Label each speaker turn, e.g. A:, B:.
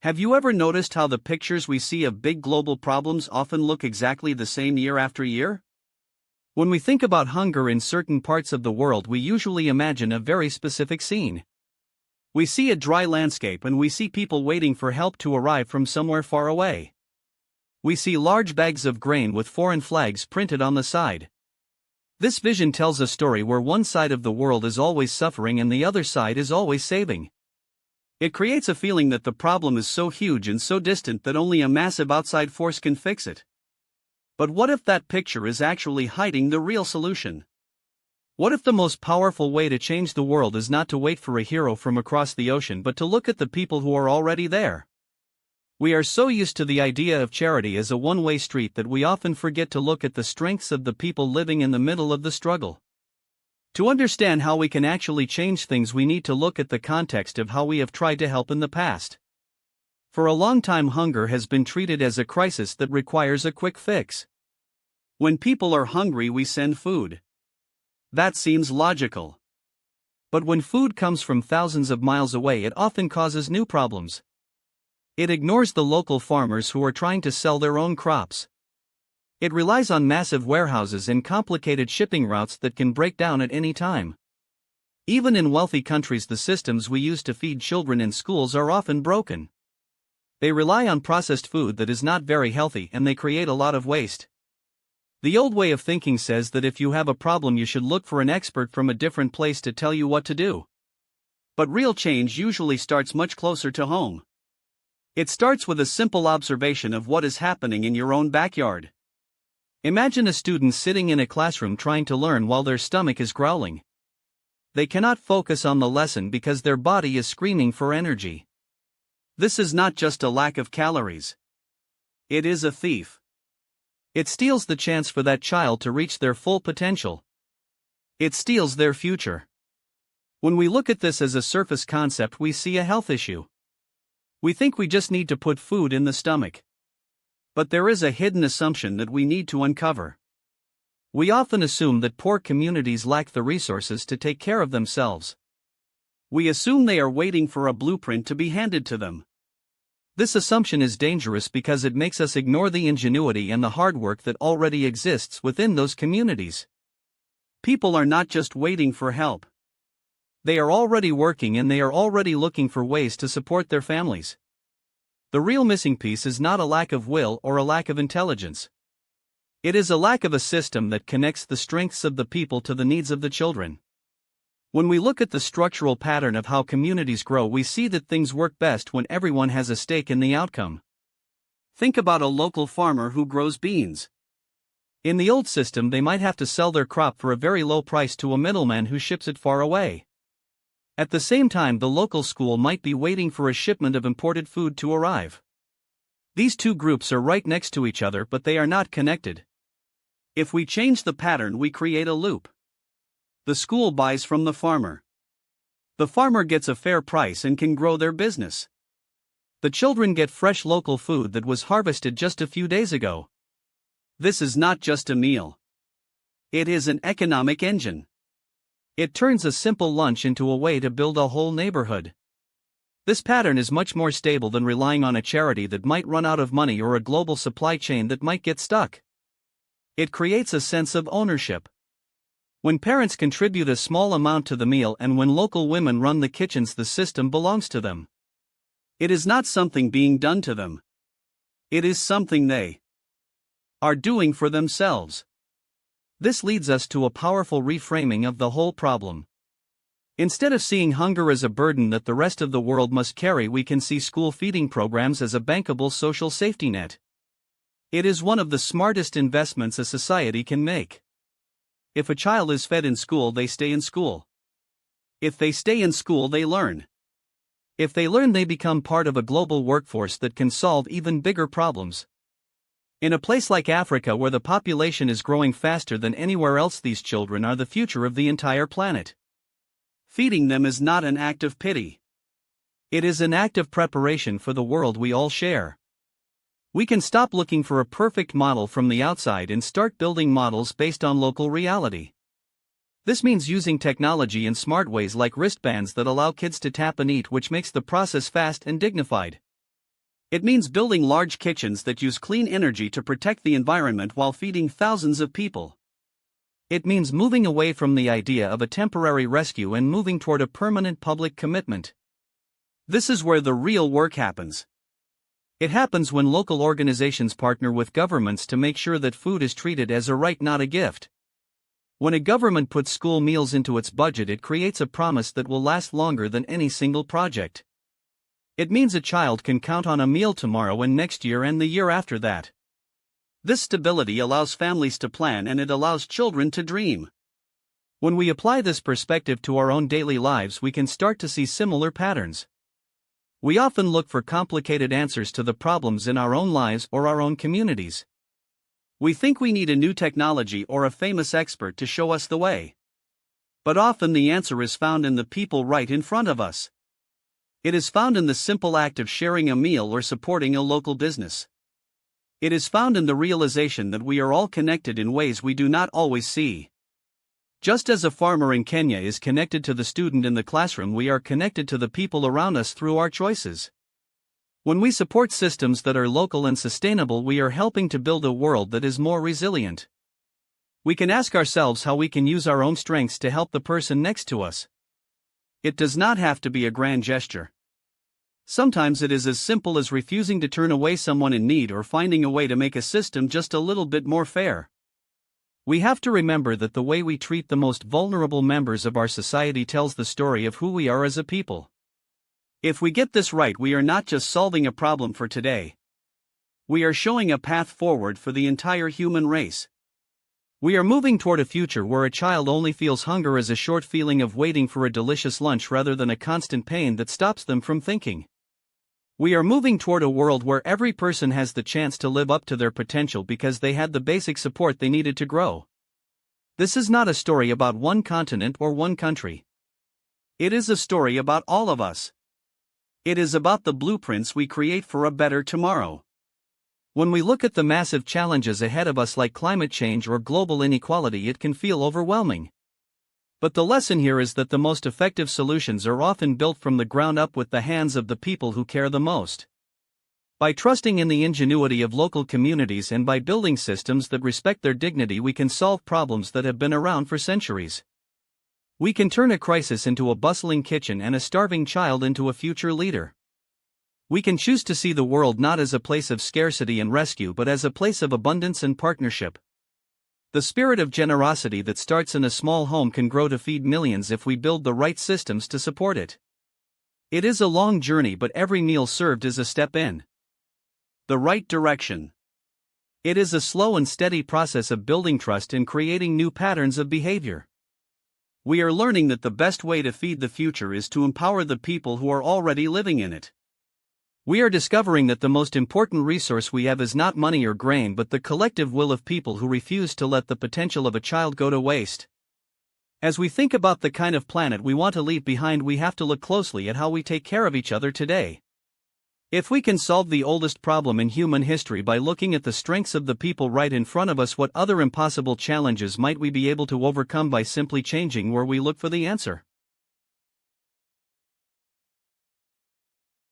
A: Have you ever noticed how the pictures we see of big global problems often look exactly the same year after year? When we think about hunger in certain parts of the world, we usually imagine a very specific scene. We see a dry landscape and we see people waiting for help to arrive from somewhere far away. We see large bags of grain with foreign flags printed on the side. This vision tells a story where one side of the world is always suffering and the other side is always saving. It creates a feeling that the problem is so huge and so distant that only a massive outside force can fix it. But what if that picture is actually hiding the real solution? What if the most powerful way to change the world is not to wait for a hero from across the ocean but to look at the people who are already there? We are so used to the idea of charity as a one-way street that we often forget to look at the strengths of the people living in the middle of the struggle. To understand how we can actually change things, we need to look at the context of how we have tried to help in the past. For a long time, hunger has been treated as a crisis that requires a quick fix. When people are hungry, we send food. That seems logical. But when food comes from thousands of miles away, it often causes new problems. It ignores the local farmers who are trying to sell their own crops. It relies on massive warehouses and complicated shipping routes that can break down at any time. Even in wealthy countries, the systems we use to feed children in schools are often broken. They rely on processed food that is not very healthy, and they create a lot of waste. The old way of thinking says that if you have a problem, you should look for an expert from a different place to tell you what to do. But real change usually starts much closer to home. It starts with a simple observation of what is happening in your own backyard. Imagine a student sitting in a classroom trying to learn while their stomach is growling. They cannot focus on the lesson because their body is screaming for energy. This is not just a lack of calories. It is a thief. It steals the chance for that child to reach their full potential. It steals their future. When we look at this as a surface concept, we see a health issue. We think we just need to put food in the stomach. But there is a hidden assumption that we need to uncover. We often assume that poor communities lack the resources to take care of themselves. We assume they are waiting for a blueprint to be handed to them. This assumption is dangerous because it makes us ignore the ingenuity and the hard work that already exists within those communities. People are not just waiting for help. They are already working and they are already looking for ways to support their families. The real missing piece is not a lack of will or a lack of intelligence. It is a lack of a system that connects the strengths of the people to the needs of the children. When we look at the structural pattern of how communities grow, we see that things work best when everyone has a stake in the outcome. Think about a local farmer who grows beans. In the old system, they might have to sell their crop for a very low price to a middleman who ships it far away. At the same time, the local school might be waiting for a shipment of imported food to arrive. These two groups are right next to each other, but they are not connected. If we change the pattern, we create a loop. The school buys from the farmer. The farmer gets a fair price and can grow their business. The children get fresh local food that was harvested just a few days ago. This is not just a meal. It is an economic engine. It turns a simple lunch into a way to build a whole neighborhood. This pattern is much more stable than relying on a charity that might run out of money or a global supply chain that might get stuck. It creates a sense of ownership. When parents contribute a small amount to the meal and when local women run the kitchens, the system belongs to them. It is not something being done to them. It is something they are doing for themselves. This leads us to a powerful reframing of the whole problem. Instead of seeing hunger as a burden that the rest of the world must carry, we can see school feeding programs as a bankable social safety net. It is one of the smartest investments a society can make. If a child is fed in school, they stay in school. If they stay in school, they learn. If they learn, they become part of a global workforce that can solve even bigger problems. In a place like Africa, where the population is growing faster than anywhere else, these children are the future of the entire planet. Feeding them is not an act of pity. It is an act of preparation for the world we all share. We can stop looking for a perfect model from the outside and start building models based on local reality. This means using technology in smart ways like wristbands that allow kids to tap and eat, which makes the process fast and dignified. It means building large kitchens that use clean energy to protect the environment while feeding thousands of people. It means moving away from the idea of a temporary rescue and moving toward a permanent public commitment. This is where the real work happens. It happens when local organizations partner with governments to make sure that food is treated as a right, not a gift. When a government puts school meals into its budget, it creates a promise that will last longer than any single project. It means a child can count on a meal tomorrow and next year and the year after that. This stability allows families to plan, and it allows children to dream. When we apply this perspective to our own daily lives, we can start to see similar patterns. We often look for complicated answers to the problems in our own lives or our own communities. We think we need a new technology or a famous expert to show us the way. But often the answer is found in the people right in front of us. It is found in the simple act of sharing a meal or supporting a local business. It is found in the realization that we are all connected in ways we do not always see. Just as a farmer in Kenya is connected to the student in the classroom, we are connected to the people around us through our choices. When we support systems that are local and sustainable, we are helping to build a world that is more resilient. We can ask ourselves how we can use our own strengths to help the person next to us. It does not have to be a grand gesture. Sometimes it is as simple as refusing to turn away someone in need or finding a way to make a system just a little bit more fair. We have to remember that the way we treat the most vulnerable members of our society tells the story of who we are as a people. If we get this right, we are not just solving a problem for today. We are showing a path forward for the entire human race. We are moving toward a future where a child only feels hunger as a short feeling of waiting for a delicious lunch rather than a constant pain that stops them from thinking. We are moving toward a world where every person has the chance to live up to their potential because they had the basic support they needed to grow. This is not a story about one continent or one country. It is a story about all of us. It is about the blueprints we create for a better tomorrow. When we look at the massive challenges ahead of us like climate change or global inequality, it can feel overwhelming. But the lesson here is that the most effective solutions are often built from the ground up with the hands of the people who care the most. By trusting in the ingenuity of local communities and by building systems that respect their dignity, we can solve problems that have been around for centuries. We can turn a crisis into a bustling kitchen and a starving child into a future leader. We can choose to see the world not as a place of scarcity and rescue but as a place of abundance and partnership. The spirit of generosity that starts in a small home can grow to feed millions if we build the right systems to support it. It is a long journey, but every meal served is a step in the right direction. It is a slow and steady process of building trust and creating new patterns of behavior. We are learning that the best way to feed the future is to empower the people who are already living in it. We are discovering that the most important resource we have is not money or grain but the collective will of people who refuse to let the potential of a child go to waste. As we think about the kind of planet we want to leave behind, we have to look closely at how we take care of each other today. If we can solve the oldest problem in human history by looking at the strengths of the people right in front of us, what other impossible challenges might we be able to overcome by simply changing where we look for the answer?